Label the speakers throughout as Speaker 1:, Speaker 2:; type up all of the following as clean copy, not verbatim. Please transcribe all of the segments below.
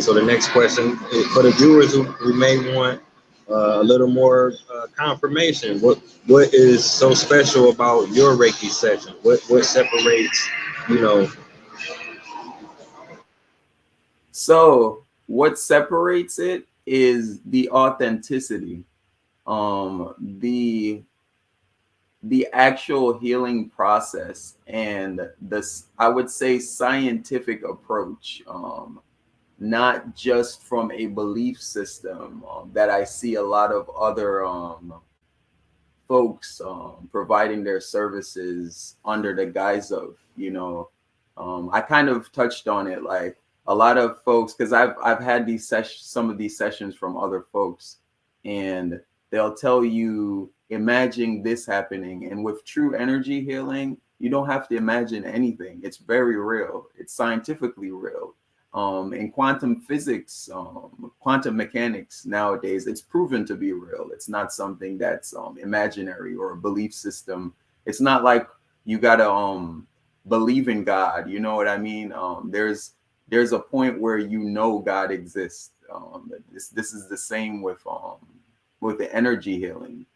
Speaker 1: So the next question for the viewers who may want a little more confirmation, what is so special about your Reiki session? What separates, you know?
Speaker 2: So what separates it is the authenticity, the actual healing process, and this, I would say, scientific approach, not just from a belief system that I see a lot of other folks providing their services under the guise of, I kind of touched on it, like a lot of folks, because I've had these some of these sessions from other folks, and they'll tell you, imagine this happening. And with true energy healing, you don't have to imagine anything. It's very real. It's scientifically real. In quantum physics, quantum mechanics nowadays, it's proven to be real. It's not something that's imaginary or a belief system. It's not like you gotta believe in God. You know what I mean? There's a point where God exists. This is the same with the energy healing.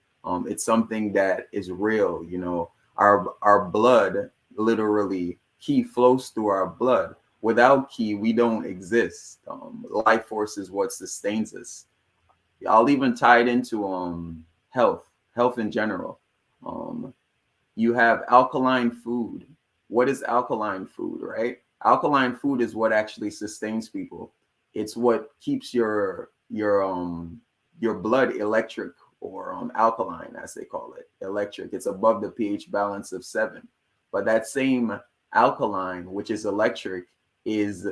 Speaker 2: It's something that is real. Our blood, literally, ki flows through our blood. Without ki, we don't exist. Life force is what sustains us. I'll even tie it into health in general. You have alkaline food. What is alkaline food, right? Alkaline food is what actually sustains people. It's what keeps your blood electric, or alkaline, as they call it, electric. It's above the pH balance of 7. But that same alkaline, which is electric, is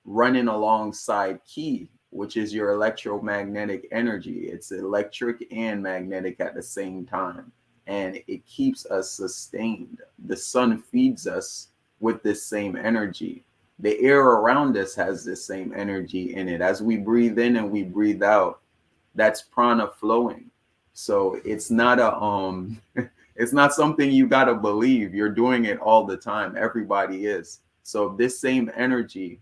Speaker 2: running alongside ki, which is your electromagnetic energy. It's electric and magnetic at the same time, and it keeps us sustained. The sun feeds us with this same energy. The air around us has this same energy in it. As we breathe in and we breathe out, that's prana flowing. So it's not it's not something you got to believe. You're doing it all the time. Everybody is. So this same energy,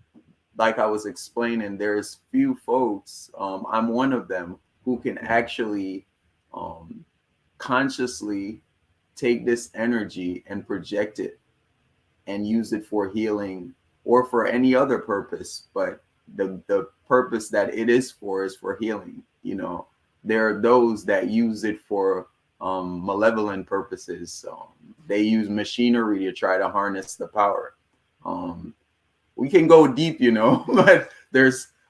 Speaker 2: like I was explaining, there's few folks, I'm one of them, who can actually consciously take this energy and project it and use it for healing or for any other purpose. But the purpose that it is for healing. There are those that use it for malevolent purposes. They use machinery to try to harness the power. We can go deep, but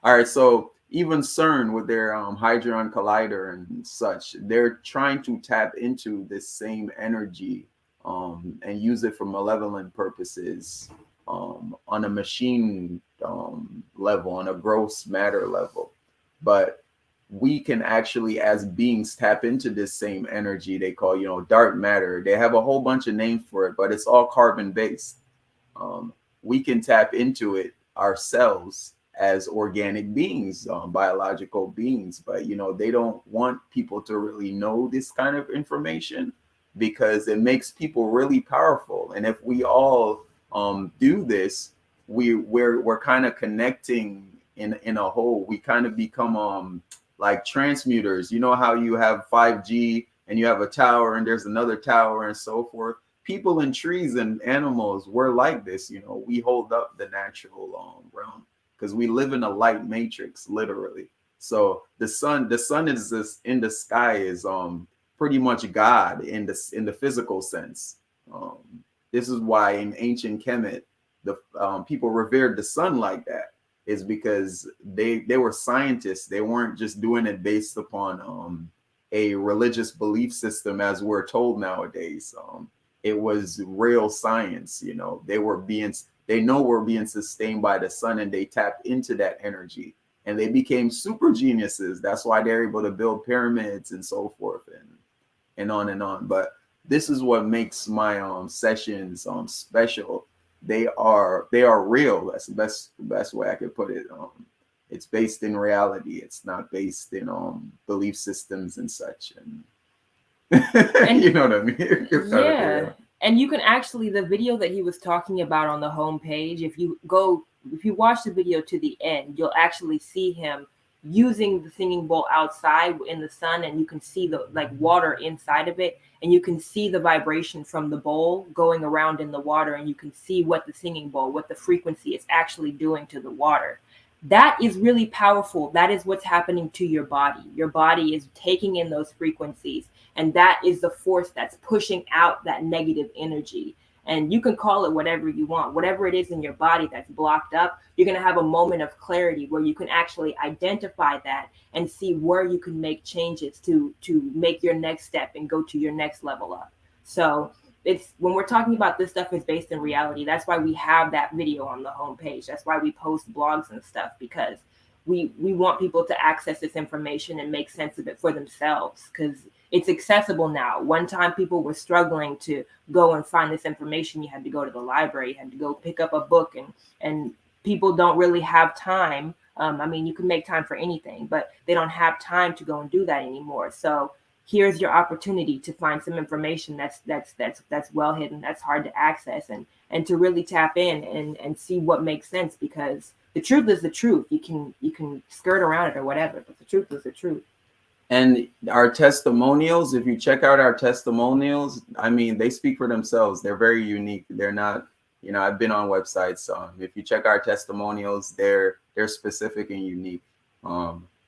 Speaker 2: all right. So even CERN with their Hadron Collider and such, they're trying to tap into this same energy and use it for malevolent purposes on a machine level, on a gross matter level. But we can actually, as beings, tap into this same energy they call, dark matter. They have a whole bunch of names for it, but it's all carbon based. We can tap into it ourselves as organic beings, biological beings. But, they don't want people to really know this kind of information because it makes people really powerful. And if we all do this, we're kind of connecting in a whole. We kind of become like transmuters. You know how you have 5G and you have a tower and there's another tower and so forth. People and trees and animals, we're like this. We hold up the natural realm because we live in a light matrix, literally. So the sun is this in the sky is pretty much God in the physical sense. This is why in ancient Kemet, the people revered the sun like that, is because they were scientists. They weren't just doing it based upon a religious belief system as we're told nowadays. It was real science. They know we're being sustained by the sun, and they tapped into that energy and they became super geniuses. That's why they're able to build pyramids and so forth and on and on. But this is what makes my sessions special. They are real. That's the best way I could put it. It's based in reality. It's not based in belief systems and such. And you know what I mean?
Speaker 3: Yeah. And you can actually, the video that he was talking about on the homepage, if you go if you watch the video to the end, you'll actually see him using the singing bowl outside in the sun, and you can see the like water inside of it, and you can see the vibration from the bowl going around in the water, and you can see what the singing bowl, what the frequency is actually doing to the water. That is really powerful. That is what's happening to your body. Your body is taking in those frequencies, and that is the force that's pushing out that negative energy. And you can call it whatever you want, whatever it is in your body that's blocked up. You're going to have a moment of clarity where you can actually identify that and see where you can make changes to make your next step and go to your next level up. So it's, when we're talking about this stuff is based in reality, that's why we have that video on the homepage. That's why we post blogs and stuff, because we want people to access this information and make sense of it for themselves, because it's accessible now. One time people were struggling to go and find this information. You had to go to the library, you had to go pick up a book, and people don't really have time. I mean, you can make time for anything, but they don't have time to go and do that anymore. So here's your opportunity to find some information that's well hidden, that's hard to access, and to really tap in and see what makes sense, because the truth is the truth. You can skirt around it or whatever, but the truth is the truth.
Speaker 2: And our testimonials, if you check out our testimonials, I mean, they speak for themselves. They're very unique. They're not, you know, I've been on websites. If you check our testimonials, they're specific and unique.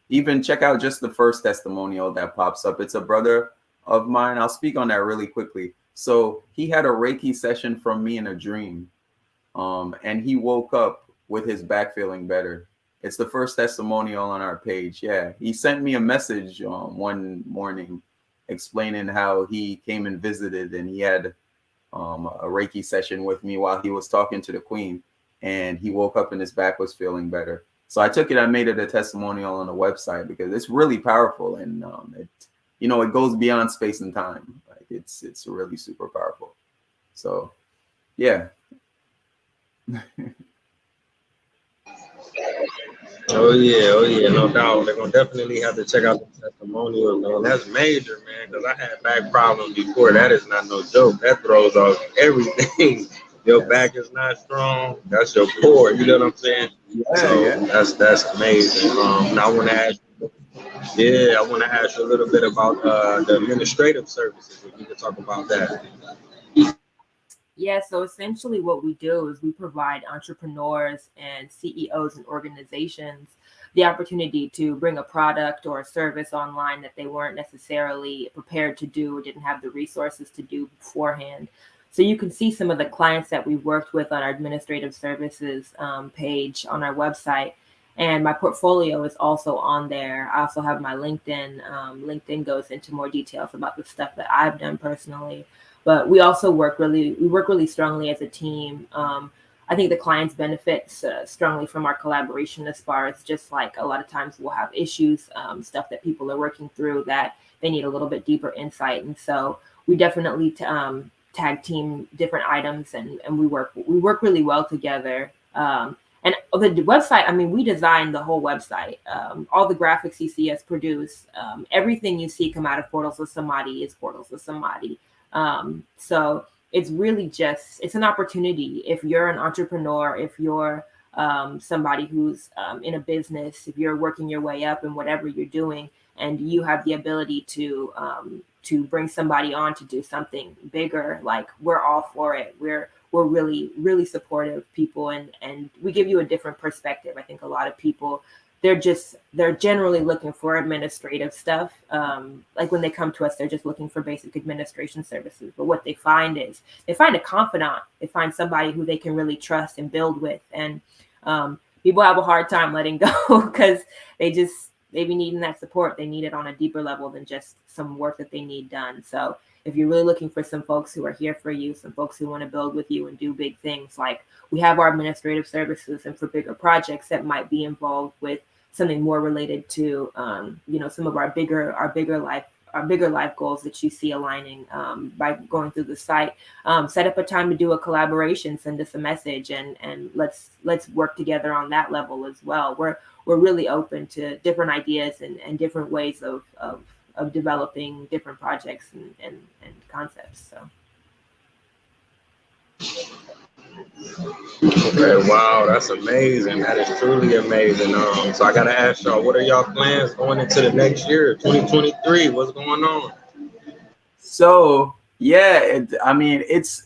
Speaker 2: Even check out just the first testimonial that pops up. It's a brother of mine. I'll speak on that really quickly. So he had a Reiki session from me in a dream, and he woke up with his back feeling better. It's the first testimonial on our page. Yeah, he sent me a message one morning explaining how he came and visited, and he had a Reiki session with me while he was talking to the Queen, and he woke up and his back was feeling better. So I took it, I made it a testimonial on the website because it's really powerful, and it goes beyond space and time. Like it's really super powerful. So yeah.
Speaker 1: Oh yeah, no doubt. They're gonna definitely have to check out the testimonial, man. That's major, man, because I had back problems before. That is not no joke. That throws off everything. Your back is not strong. That's your core. You know what I'm saying? That's amazing. Now I want to ask. Yeah, I want to ask you a little bit about the administrative services. If you could talk about that.
Speaker 3: Yeah, so essentially what we do is we provide entrepreneurs and CEOs and organizations the opportunity to bring a product or a service online that they weren't necessarily prepared to do or didn't have the resources to do beforehand. So you can see some of the clients that we've worked with on our administrative services page on our website. And my portfolio is also on there. I also have my LinkedIn. LinkedIn goes into more details about the stuff that I've done personally. But we also work really strongly as a team. I think the clients benefit strongly from our collaboration, as far as just like a lot of times we'll have issues, stuff that people are working through that they need a little bit deeper insight. And so we definitely tag team different items, and we work really well together. And the website, I mean, we designed the whole website. All the graphics you see us produce, everything you see come out of Portals of Samadhi is Portals of Samadhi. So it's really it's an opportunity. If you're an entrepreneur, if you're somebody who's in a business, if you're working your way up in whatever you're doing, and you have the ability to bring somebody on to do something bigger, like we're all for it. We're really supportive people, and we give you a different perspective. I think a lot of people, they're generally looking for administrative stuff. Like when they come to us, they're just looking for basic administration services. But what they find is they find a confidant. They find somebody who they can really trust and build with. And people have a hard time letting go because they be needing that support. They need it on a deeper level than just some work that they need done. So if you're really looking for some folks who are here for you, some folks who want to build with you and do big things, like we have our administrative services, and for bigger projects that might be involved with something more related to, some of our bigger life goals that you see aligning by going through the site. Set up a time to do a collaboration, send us a message, and let's work together on that level as well. We're really open to different ideas and different ways of developing different projects and concepts. So
Speaker 1: Okay, wow, that's amazing. That is truly amazing. So I gotta ask y'all, what are y'all plans going into the next year, 2023? What's going on?
Speaker 2: So yeah, I mean it's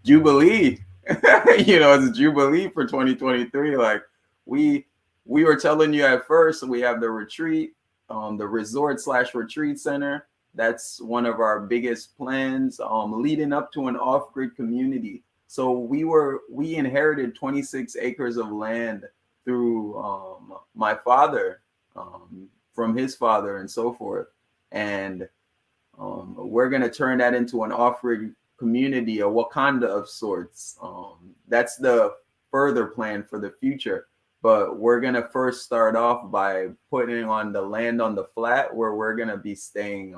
Speaker 2: Jubilee. It's Jubilee for 2023. Like we we were telling you at first, we have the retreat, the resort/retreat center. That's one of our biggest plans, leading up to an off-grid community. So we inherited 26 acres of land through my father, from his father, and so forth. And we're going to turn that into an off-grid community, a Wakanda of sorts. That's the further plan for the future. But we're going to first start off by putting on the land on the flat where we're going to be staying,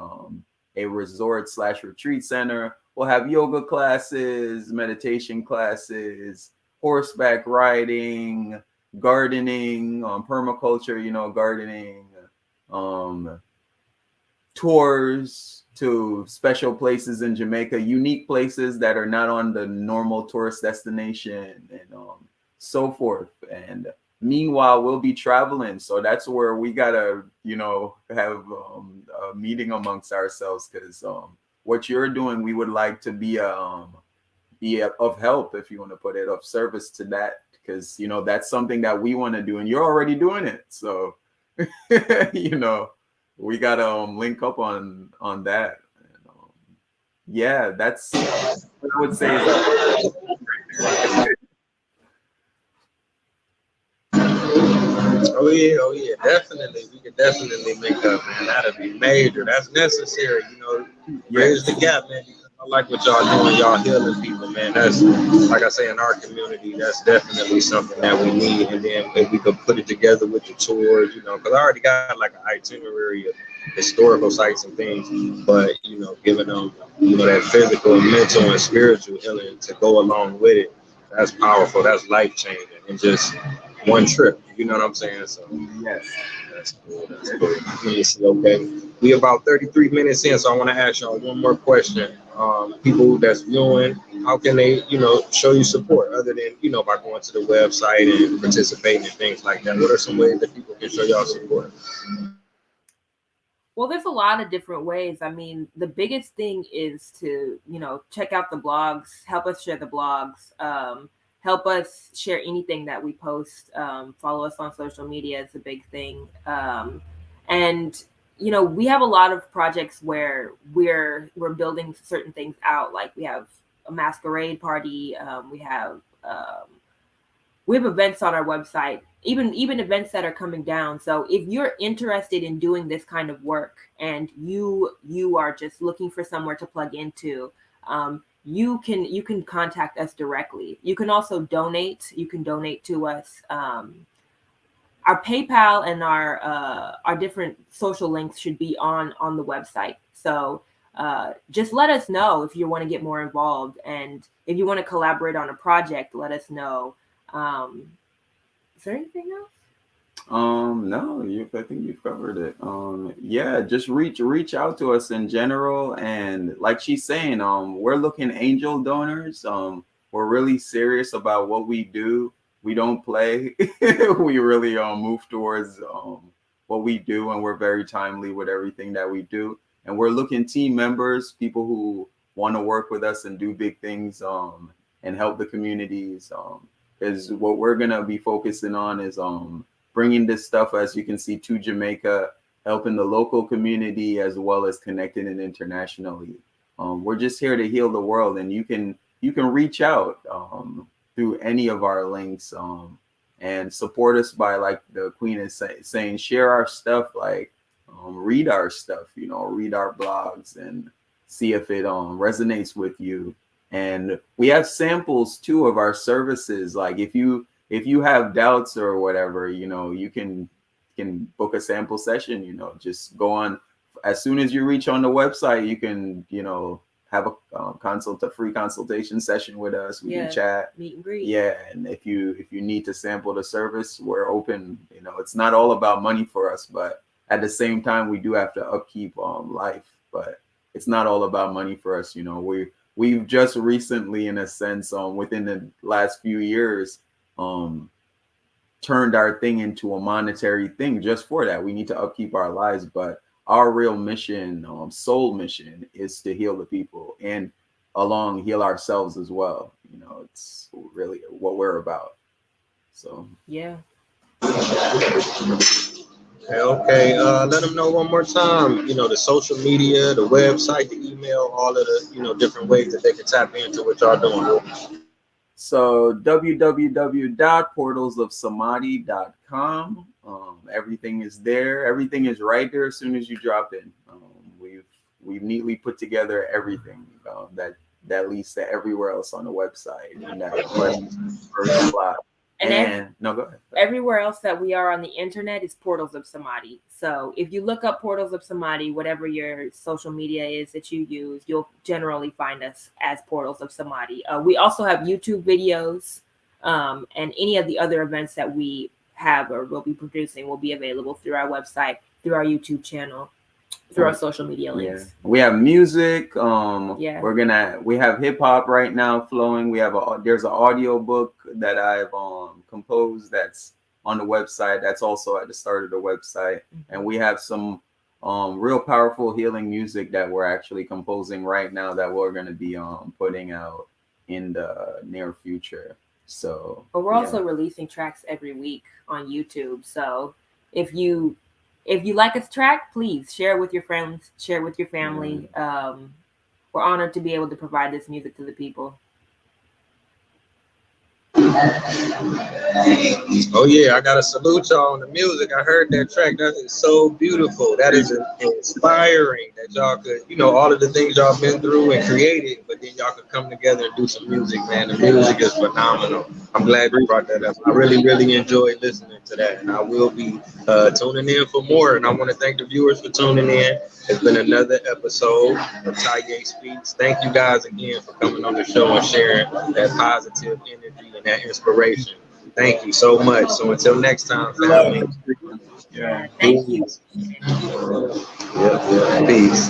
Speaker 2: a resort/retreat center. We'll have yoga classes, meditation classes, horseback riding, gardening, permaculture, gardening, tours to special places in Jamaica, unique places that are not on the normal tourist destination, and so forth. And meanwhile, we'll be traveling. So that's where we gotta, have a meeting amongst ourselves, because what you're doing, we would like to be of help, if you want to put it, of service to that, because that's something that we want to do, and you're already doing it. So we gotta link up on that. And, yeah, that's what I would say.
Speaker 1: Oh yeah, definitely. We could definitely link up, man. That'd be major. That's necessary, bridge the gap, man. I like what y'all doing. Y'all healing people, man. That's, like I say, in our community, that's definitely something that we need. And then if we could put it together with the tours, because I already got like an itinerary of historical sites and things, but giving them, that physical, mental, and spiritual healing to go along with it, that's powerful. That's life changing, and just one trip. You know what I'm saying? So
Speaker 2: yes,
Speaker 1: that's cool. That's cool. Let me see. Okay, we about 33 minutes in, so I want to ask y'all one more question. People that's viewing, how can they, show you support other than, by going to the website and participating in things like that? What are some ways that people can show y'all support?
Speaker 3: Well, there's a lot of different ways. I mean, the biggest thing is to, check out the blogs, help us share the blogs, help us share anything that we post, follow us on social media is a big thing. And we have a lot of projects where we're building certain things out. Like we have a masquerade party. We have events on our website, even events that are coming down. So if you're interested in doing this kind of work and you are just looking for somewhere to plug into, you can contact us directly. You can also donate. You can donate to us. Our PayPal and our different social links should be on the website. So just let us know if you want to get more involved, and if you want to collaborate on a project, let us know. Is there anything else?
Speaker 2: No, I think you've covered it. Yeah, just reach out to us in general, and like she's saying, we're looking angel donors. We're really serious about what we do. We don't play. We really move towards what we do, and we're very timely with everything that we do. And we're looking team members, people who want to work with us and do big things, and help the communities. Is what we're gonna be focusing on is bringing this stuff, as you can see, to Jamaica, helping the local community as well as connecting it internationally. We're just here to heal the world, and you can reach out through any of our links, and support us by, like the Queen is saying, share our stuff, like read our stuff, read our blogs and see if it resonates with you. And we have samples too of our services. Like if you have doubts or whatever, you can book a sample session. Just go on. As soon as you reach on the website, you can have a free consultation session with us. We can chat,
Speaker 3: meet and greet.
Speaker 2: Yeah, and if you need to sample the service, we're open. It's not all about money for us, but at the same time, we do have to upkeep life. But it's not all about money for us. we've just recently, in a sense, within the last few years, turned our thing into a monetary thing just for that. We need to upkeep our lives, but our real mission, soul mission, is to heal the people and along heal ourselves as well. You know, it's really what we're about. So
Speaker 3: yeah.
Speaker 1: Okay. Let them know one more time. You know, the social media, the website, the email, all of the different ways that they can tap into what y'all doing.
Speaker 2: So www.portalsofsamadhi.com. Everything is there. Everything is right there as soon as you drop in. We've neatly put together everything that leads to everywhere else on the website. And that first slide. And no, go ahead.
Speaker 3: Everywhere else that we are on the internet is Portals of Samadhi. So if you look up Portals of Samadhi, whatever your social media is that you use, you'll generally find us as Portals of Samadhi. We also have YouTube videos, and any of the other events that we have or will be producing will be available through our website, through our YouTube channel, through our social media links.
Speaker 2: Yeah. We have music. We have hip hop right now flowing. There's an audio book that I've composed that's on the website. That's also at the start of the website. And we have some real powerful healing music that we're actually composing right now that we're going to be putting out in the near future. So,
Speaker 3: but we're also releasing tracks every week on YouTube. So if you like a track, please share it with your friends, share it with your family. We're honored to be able to provide this music to the people.
Speaker 1: Oh yeah, I gotta salute y'all on the music. I heard that track. That is so beautiful. That is inspiring that y'all could, all of the things y'all been through and created, but then y'all could come together and do some music, man. The music is phenomenal. I'm glad you brought that up. I really, really enjoyed listening to that, and I will be tuning in for more. And I want to thank the viewers for tuning in. It's been another episode of Taye Speaks. Thank you guys again for coming on the show and sharing that positive energy and that inspiration. Thank you so much. So until next time, family.
Speaker 3: Yeah, thank you.
Speaker 1: Peace.